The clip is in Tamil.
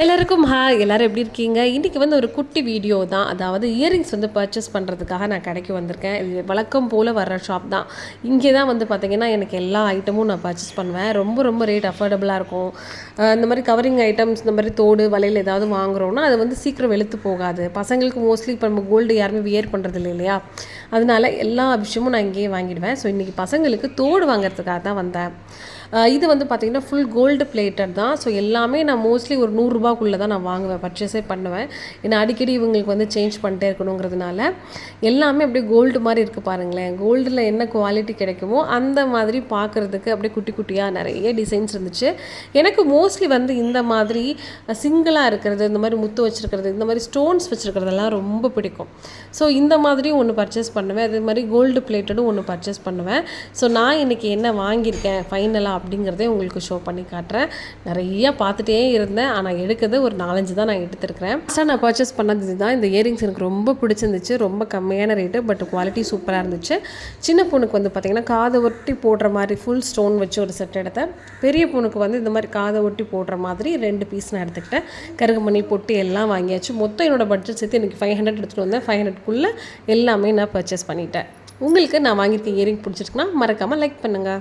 எல்லாருக்கும் ஹாய். எல்லோரும் எப்படி இருக்கீங்க? இன்றைக்கி வந்து ஒரு குட்டி வீடியோ தான். அதாவது இயரிங்ஸ் வந்து பர்ச்சேஸ் பண்ணுறதுக்காக நான் கடைக்கு வந்திருக்கேன். இது வழக்கம் போல் வர்ற ஷாப் தான். இங்கே தான் வந்து பார்த்திங்கன்னா எனக்கு எல்லா ஐட்டமும் நான் பர்ச்சேஸ் பண்ணுவேன். ரொம்ப ரொம்ப ரேட் அஃபோர்டபுளாக இருக்கும். இந்த மாதிரி கவரிங் ஐட்டம்ஸ், இந்த மாதிரி தோடு வலையில் ஏதாவது வாங்குகிறோன்னா அது வந்து சீக்கிரம் வெளுத்து போகாது. பசங்களுக்கு மோஸ்ட்லி இப்போ நம்ம கோல்டு யாருமே வியர் பண்ணுறது இல்லை இல்லையா? அதனால எல்லா விஷயமும் நான் இங்கேயே வாங்கிடுவேன். ஸோ இன்றைக்கி பசங்களுக்கு தோடு வாங்குறதுக்காக தான் வந்தேன். இது வந்து பார்த்திங்கன்னா ஃபுல் கோல்டு பிளேட்டட் தான். ஸோ எல்லாமே நான் மோஸ்ட்லி ஒரு 100 ரூபாக்குள்ளே தான் நான் வாங்குவேன், பர்ச்சேஸே பண்ணுவேன். ஏன்னா அடிக்கடி இவங்களுக்கு வந்து சேஞ்ச் பண்ணிட்டே இருக்கணுங்கிறதுனால எல்லாமே அப்படியே கோல்டு மாதிரி இருக்குது பாருங்களேன். கோல்டில் என்ன குவாலிட்டி கிடைக்குமோ அந்த மாதிரி பார்க்குறதுக்கு அப்படியே குட்டி குட்டியாக நிறைய டிசைன்ஸ் இருந்துச்சு. எனக்கு மோஸ்ட்லி வந்து இந்த மாதிரி சிங்கிளாக இருக்கிறது, இந்த மாதிரி முத்து வச்சுருக்கிறது, இந்த மாதிரி ஸ்டோன்ஸ் வச்சுருக்கிறதெல்லாம் ரொம்ப பிடிக்கும். ஸோ இந்த மாதிரியும் ஒன்று பர்ச்சேஸ் பண்ணுவேன். அதே மாதிரி கோல்டு பிளேட்டடும் ஒன்று பர்ச்சேஸ் பண்ணுவேன். ஸோ நான் இன்றைக்கி என்ன வாங்கியிருக்கேன் ஃபைனலாக அப்படிங்கிறதே உங்களுக்கு ஷோ பண்ணி காட்டுறேன். நிறையா பார்த்துட்டே இருந்தேன், ஆனால் எடுக்கிறது ஒரு 4-5 தான் நான் எடுத்துருக்கிறேன். ஃபஸ்ட்டாக நான் பர்ச்சேஸ் பண்ணது இதுதான். இந்த இயரிங்ஸ் எனக்கு ரொம்ப பிடிச்சிருந்துச்சு. ரொம்ப கம்மியான ரேட்டு, பட் குவாலிட்டி சூப்பராக இருந்துச்சு. சின்ன பொண்ணுக்கு வந்து பார்த்திங்கன்னா காதை ஒட்டி போடுற மாதிரி ஃபுல் ஸ்டோன் வச்சு ஒரு செட் எடுத்தேன். பெரிய பொண்ணுக்கு வந்து இந்த மாதிரி காதை ஒட்டி போடுற மாதிரி 2 பீஸ் நான் எடுத்துக்கிட்டேன். கருகமணி பொட்டி எல்லாம் வாங்கியாச்சு. மொத்தம் என்னோட பட்ஜெட் சேர்த்து எனக்கு 500 எடுத்துகிட்டு வந்தேன். 500க்குள்ளே எல்லாமே நான் பர்ச்சேஸ் பண்ணிட்டேன். உங்களுக்கு நான் வாங்கியிருக்க இயரிங் பிடிச்சிருக்குன்னா மறக்காமல் லைக் பண்ணுங்கள்.